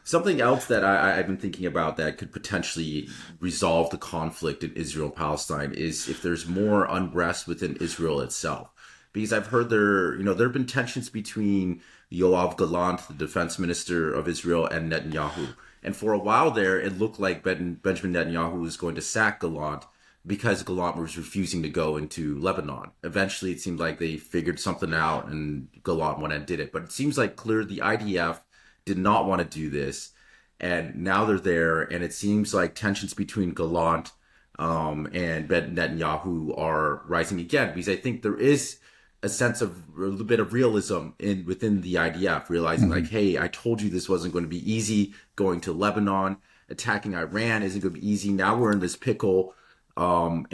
Something else that I've been thinking about that could potentially resolve the conflict in Israel and Palestine is if there's more unrest within Israel itself. Because I've heard there have been tensions between Yoav Gallant, the defense minister of Israel, and Netanyahu. And for a while there, it looked like Benjamin Netanyahu was going to sack Gallant because Gallant was refusing to go into Lebanon. Eventually, it seemed like they figured something out and Gallant went and did it. But it seems like clear the IDF did not want to do this. And now they're there. And it seems like tensions between Gallant and Netanyahu are rising again, because I think there is a sense of a little bit of realism within the IDF, realizing like, hey, I told you this wasn't going to be easy. Going to Lebanon, attacking Iran isn't going to be easy. Now we're in this pickle, and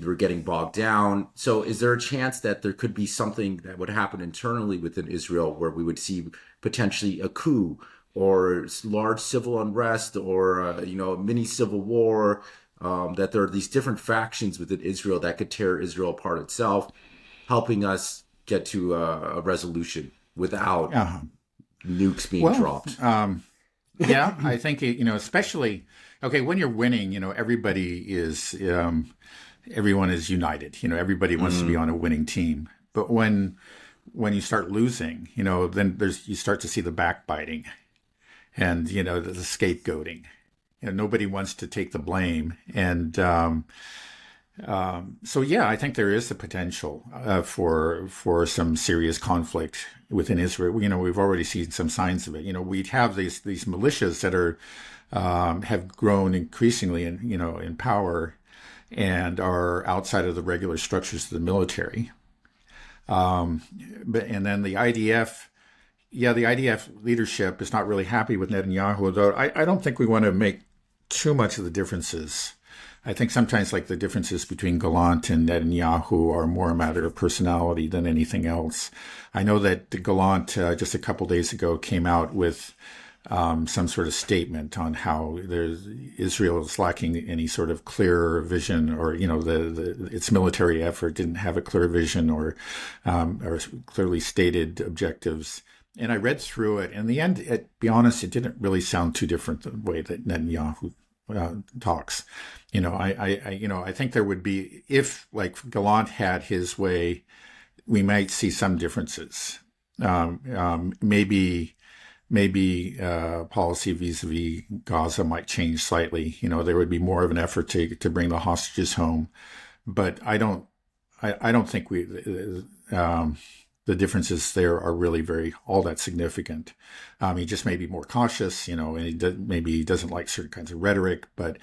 we're getting bogged down. So is there a chance that there could be something that would happen internally within Israel where we would see potentially a coup or large civil unrest or a mini civil war? That there are these different factions within Israel that could tear Israel apart itself, helping us get to a resolution without nukes being dropped. Yeah, I think, especially, okay, when you're winning, everyone is united. Everybody wants to be on a winning team. But when you start losing, then you start to see the backbiting and, the scapegoating. Nobody wants to take the blame. And so, yeah, I think there is the potential for some serious conflict within Israel. We've already seen some signs of it. We have these militias that are have grown increasingly in power and are outside of the regular structures of the military. And then the IDF. Yeah, the IDF leadership is not really happy with Netanyahu, though I don't think we want to make too much of the differences. I think sometimes like the differences between Gallant and Netanyahu are more a matter of personality than anything else. I know that Gallant just a couple days ago came out with some sort of statement on how Israel is lacking any sort of clear vision, or its military effort didn't have a clear vision or clearly stated objectives. And I read through it. In the end, to be honest, it didn't really sound too different the way that Netanyahu talks. I think there would be, if like Gallant had his way, we might see some differences. Maybe policy vis-a-vis Gaza might change slightly. There would be more of an effort to bring the hostages home, but I don't think the differences there are really all that significant. He just may be more cautious, and maybe he doesn't like certain kinds of rhetoric, but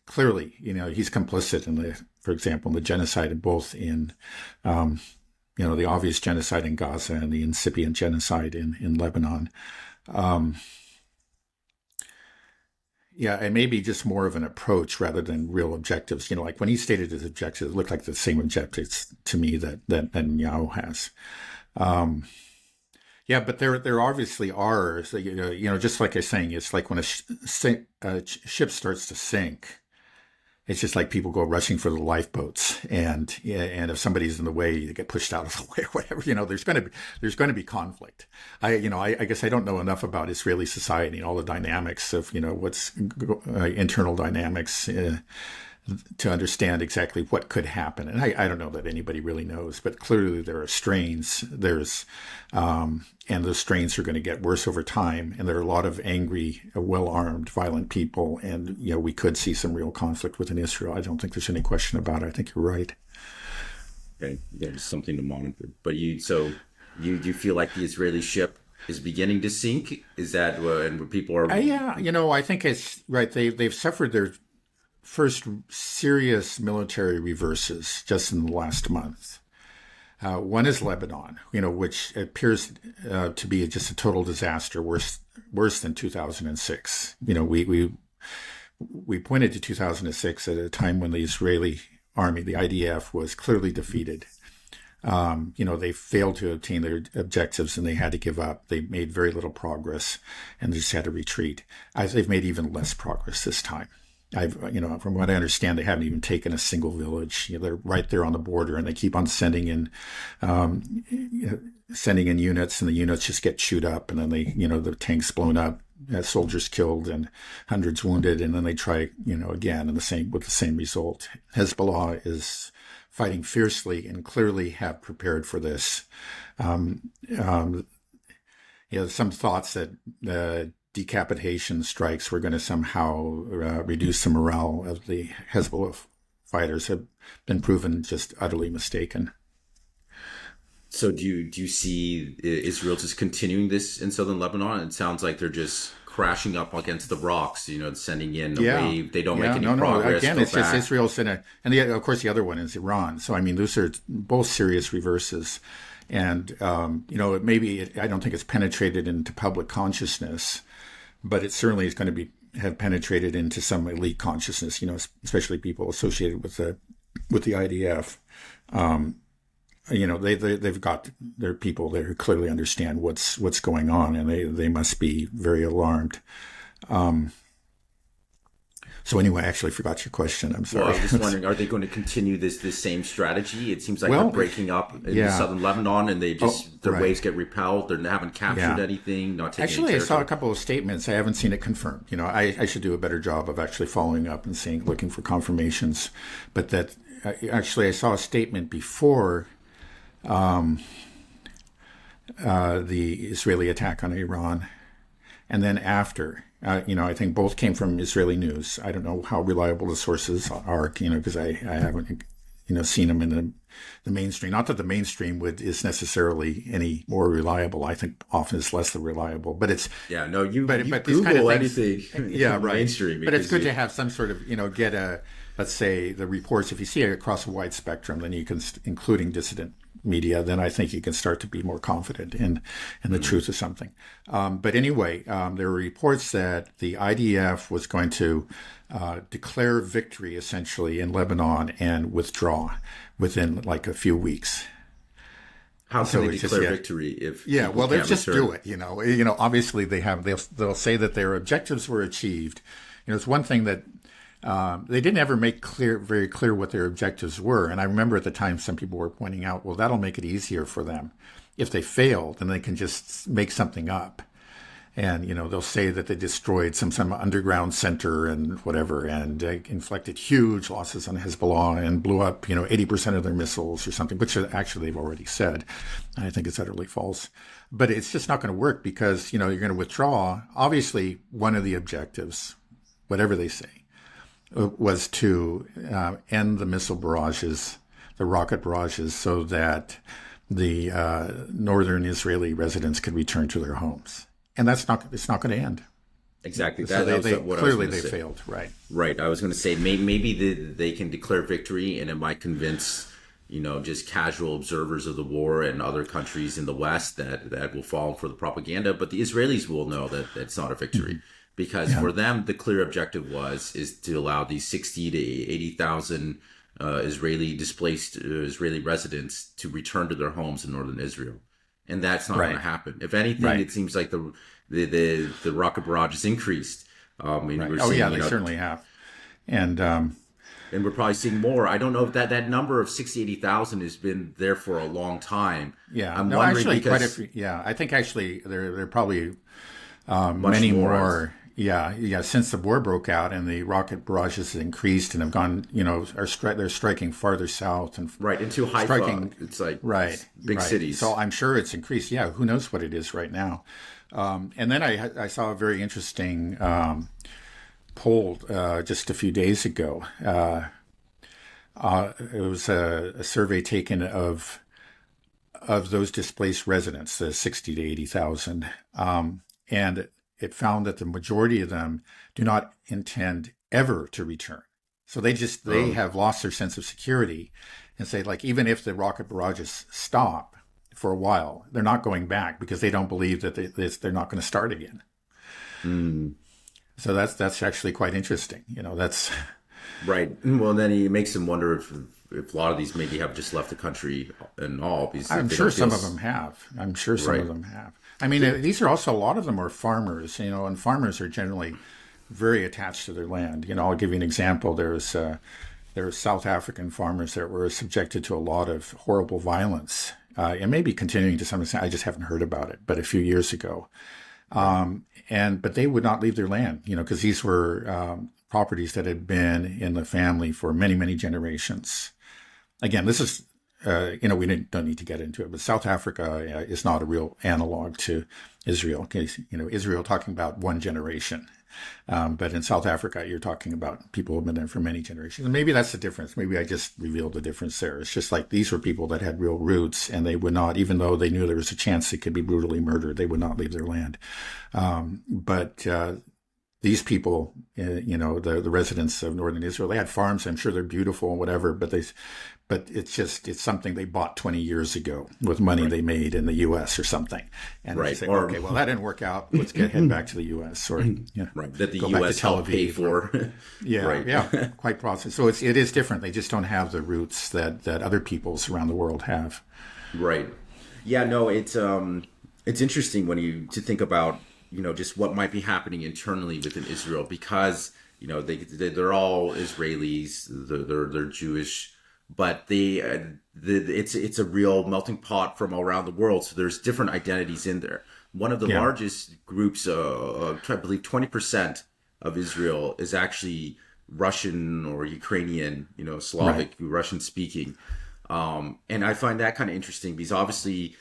clearly, he's complicit for example, in the genocide, both in, the obvious genocide in Gaza and the incipient genocide in Lebanon. Yeah, and maybe just more of an approach rather than real objectives. Like when he stated his objectives, it looked like the same objectives to me that Netanyahu has. Yeah, but there obviously are. So, just like I was saying, it's like when a ship starts to sink, it's just like people go rushing for the lifeboats, and if somebody's in the way, they get pushed out of the way or whatever. There's going to be conflict. I guess I don't know enough about Israeli society and all the dynamics of what's internal dynamics to understand exactly what could happen. And I don't know that anybody really knows, but clearly there are strains. And those strains are going to get worse over time. And there are a lot of angry, well-armed, violent people. And, we could see some real conflict within Israel. I don't think there's any question about it. I think you're right. Okay. Yeah, just something to monitor. But you feel like the Israeli ship is beginning to sink? Is that and people are? Yeah. I think it's right. They've suffered their first serious military reverses just in the last month. One is Lebanon, which appears to be just a total disaster, worse than 2006. We pointed to 2006 at a time when the Israeli army, the IDF, was clearly defeated. They failed to obtain their objectives and they had to give up. They made very little progress and they just had to retreat. They've made even less progress this time. From what I understand, they haven't even taken a single village. They're right there on the border, and they keep on sending in sending in units, and the units just get chewed up, and then the tanks blown up, soldiers killed, and hundreds wounded, and then they try, again, and with the same result. Hezbollah is fighting fiercely and clearly have prepared for this. Some thoughts that decapitation strikes were going to somehow reduce the morale of the Hezbollah fighters have been proven just utterly mistaken. So do you see Israel just continuing this in southern Lebanon? It sounds like they're just crashing up against the rocks, sending in a wave. They don't make any progress. Again, it's just Israel's and of course the other one is Iran. So I mean, those are both serious reverses. And, I don't think it's penetrated into public consciousness, but it certainly is going to have penetrated into some elite consciousness, especially people associated with the IDF. They've got their people there who clearly understand what's going on, and they must be very alarmed. So anyway, I actually forgot your question. I'm sorry. Well, I was just wondering, are they going to continue this same strategy? It seems like they're breaking up in southern Lebanon, and their waves get repelled. They haven't captured anything, not taking Actually, I saw a couple of statements. I haven't seen it confirmed. I should do a better job of actually following up and looking for confirmations. But that actually, I saw a statement before the Israeli attack on Iran, and then after. I think both came from Israeli news. I don't know how reliable the sources are, because I haven't, seen them in the mainstream. Not that the mainstream is necessarily any more reliable. I think often it's less than reliable. But it's but Google kind of anything. Mainstream. But it's good to have some sort of get let's say the reports. If you see it across a wide spectrum, then you can, including dissident media, then I think you can start to be more confident in the truth of something. But anyway, there were reports that the IDF was going to declare victory essentially in Lebanon and withdraw within like a few weeks. How can they declare victory if? They'll just do it. Obviously they'll say that their objectives were achieved. It's one thing that. They didn't ever make very clear what their objectives were. And I remember at the time some people were pointing out, well, that'll make it easier for them. If they fail, then they can just make something up. And, they'll say that they destroyed some underground center and whatever, and inflicted huge losses on Hezbollah and blew up, 80% of their missiles or something, which actually they've already said. And I think it's utterly false. But it's just not going to work because, you're going to withdraw. Obviously, one of the objectives, whatever they say, was to end the missile barrages, the rocket barrages, so that the northern Israeli residents could return to their homes. And it's not going to end. Exactly. So they failed. Right. Right. I was going to say maybe they can declare victory, and it might convince just casual observers of the war and other countries in the West that will fall for the propaganda. But the Israelis will know that it's not a victory. Mm-hmm. Because for them, the clear objective is to allow these 60 to 80,000 displaced Israeli residents to return to their homes in northern Israel, and that's not going to happen. If anything, it seems like the rocket barrage has increased. They certainly have, and we're probably seeing more. I don't know if that number of 60, 80,000 has been there for a long time. Yeah, I'm wondering actually, because I think actually there are probably many more. Yeah. Since the war broke out and the rocket barrages have increased and have gone, they're striking farther south and into Haifa. It's like big cities. So I'm sure it's increased. Yeah, who knows what it is right now? And then I saw a very interesting poll just a few days ago. It was a survey taken of those displaced residents, the 60 to 80,000, and it found that the majority of them do not intend ever to return. So they have lost their sense of security and say, like, even if the rocket barrages stop for a while, they're not going back because they don't believe that they're not going to start again. Mm. So that's actually quite interesting. That's right. Well, then it makes them wonder if a lot of these maybe have just left the country and all. Because I'm sure some of them have. I mean, these are also, a lot of them are farmers, and farmers are generally very attached to their land. I'll give you an example. There are South African farmers that were subjected to a lot of horrible violence and maybe continuing to some extent. I just haven't heard about it, but a few years ago. But they would not leave their land, because these were properties that had been in the family for many, many generations. Again, this is, we don't need to get into it, but South Africa is not a real analog to Israel. Okay, Israel talking about one generation. But in South Africa, you're talking about people who have been there for many generations. And maybe that's the difference. Maybe I just revealed the difference there. It's just like these were people that had real roots, and they would not, even though they knew there was a chance they could be brutally murdered, they would not leave their land. But these people, the residents of northern Israel, they had farms. I'm sure they're beautiful and whatever, but it's something they bought 20 years ago with money they made in the U.S. or something. And they say, okay, well, that didn't work out. Let's head back to the U.S. or that the go U.S. back to Tel helped pay Aviv. for. Yeah, quite possible. So it is different. They just don't have the roots that other peoples around the world have. Right. Yeah. No. It's interesting to think about just what might be happening internally within Israel, because they're all Israelis. They're Jewish. But it's a real melting pot from around the world. So there's different identities in there. One of the largest groups, I believe 20% of Israel is actually Russian or Ukrainian, Slavic, Russian speaking. And I find that kind of interesting because obviously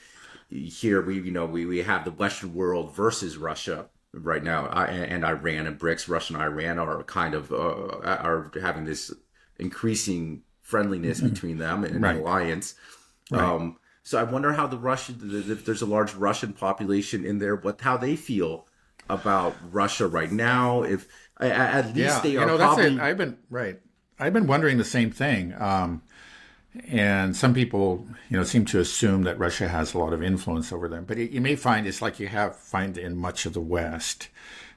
here we have the Western world versus Russia right now, and Iran and BRICS. Russia and Iran are kind of are having this increasing friendliness between them and an alliance. So I wonder how if there's a large Russian population in there, how they feel about Russia right now. If at least they are probably. I've been wondering the same thing. And some people, seem to assume that Russia has a lot of influence over them. But you may find it's like you find in much of the West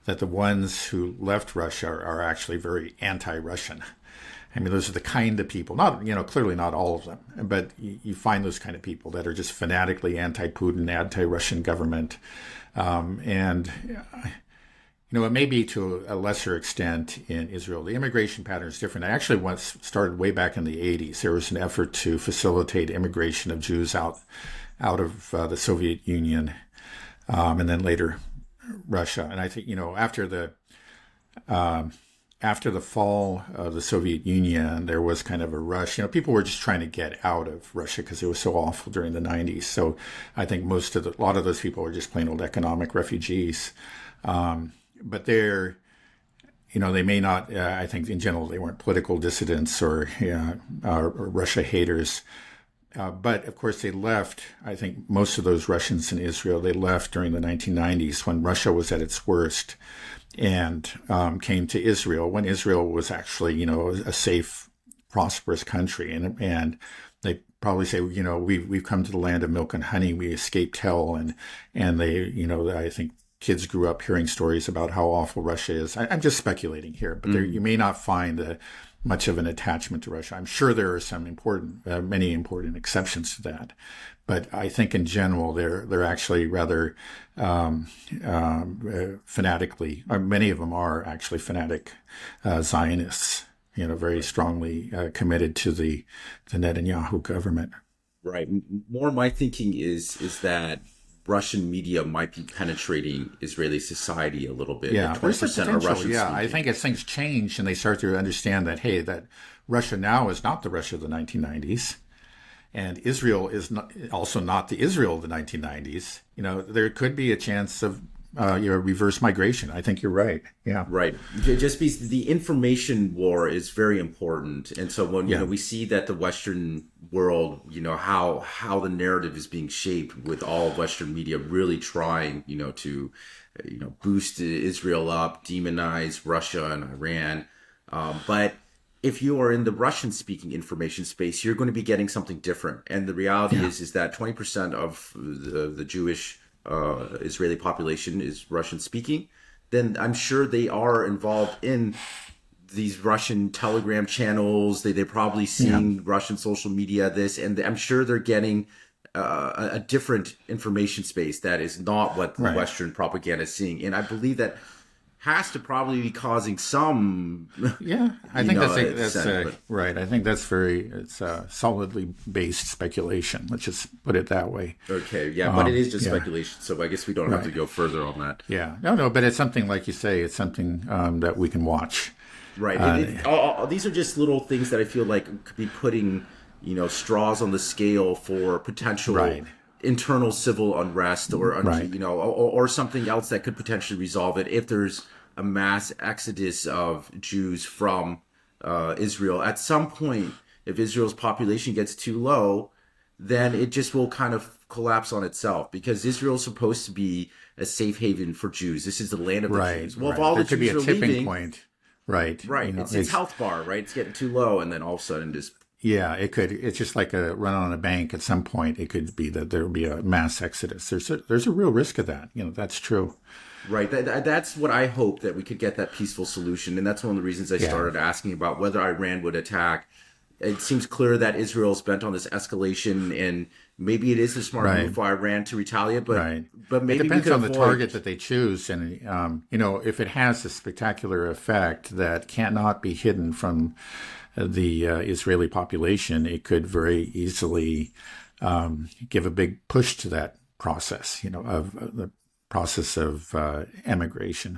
that the ones who left Russia are actually very anti-Russian. I mean, those are the kind of people, clearly not all of them, but you find those kind of people that are just fanatically anti-Putin, anti-Russian government. It may be to a lesser extent in Israel. The immigration pattern is different. I actually once started way back in the 80s. There was an effort to facilitate immigration of Jews out of the Soviet Union, and then later Russia. And I think, after the fall of the Soviet Union, there was kind of a rush. People were just trying to get out of Russia because it was so awful during the 90s. So I think a lot of those people were just plain old economic refugees. But they may not, I think in general, they weren't political dissidents or Russia haters. But of course they left, I think most of those Russians in Israel, they left during the 1990s when Russia was at its worst, and came to Israel when Israel was actually, a safe, prosperous country. And they probably say, we've come to the land of milk and honey. We escaped hell. And they, I think kids grew up hearing stories about how awful Russia is. I'm just speculating here, but you may not find much of an attachment to Russia. I'm sure there are many important exceptions to that. But I think in general, they're actually rather fanatically, or many of them are actually fanatic Zionists, very strongly committed to the Netanyahu government. Right. More of my thinking is that Russian media might be penetrating Israeli society a little bit. Yeah, there's the 20% are potential. Russian Yeah, speaking. I think as things change and they start to understand that, hey, that Russia now is not the Russia of the 1990s. And Israel is also not the Israel of the 1990s. There could be a chance of reverse migration. I think you're right. Yeah. Right. Just because the information war is very important. And so when we see that the Western world, how the narrative is being shaped with all of Western media really trying, to boost Israel up, demonize Russia and Iran. But if you are in the Russian-speaking information space, you're going to be getting something different. And the reality is that 20% of the Jewish Israeli population is Russian-speaking. Then I'm sure they are involved in these Russian Telegram channels. They're probably seeing Russian social media, and I'm sure they're getting a different information space that is not what the Western propaganda is seeing. And I believe that has to probably be causing some, Yeah, I you think know, that's sense. But right. I think that's very it's solidly based speculation. Let's just put it that way. okay, yeah, but it is just Yeah, speculation, so I guess we don't have to right. go further on that. Yeah, no, but it's something like you say. It's something that we can watch. Right. Uh, These are just little things that I feel like could be putting, straws on the scale for potential right, internal civil unrest or, right, or something else that could potentially resolve it if there's a mass exodus of Jews from Israel. At some point, if Israel's population gets too low, then it just will kind of collapse on itself because Israel's supposed to be a safe haven for Jews. This is the land of the right, Jews. Well, if right. all the There could be Jews a are tipping leaving, point. Right. right, it's health bar, right? It's getting too low, and then all of a sudden, just Yeah, it could. It's just like a run on a bank. At some point, it could be that there will be a mass exodus. There's a real risk of that. That's true. right. That's what I hope that we could get that peaceful solution, and that's one of the reasons I Yeah. started asking about whether Iran would attack. It seems clear that Israel's bent on this escalation, and maybe it is a smart move Right. for Iran to retaliate. But Right. but It maybe we depends could on the avoid. target that they choose, and if it has a spectacular effect that cannot be hidden from the Israeli population, it could very easily give a big push to that process. Of the process of emigration.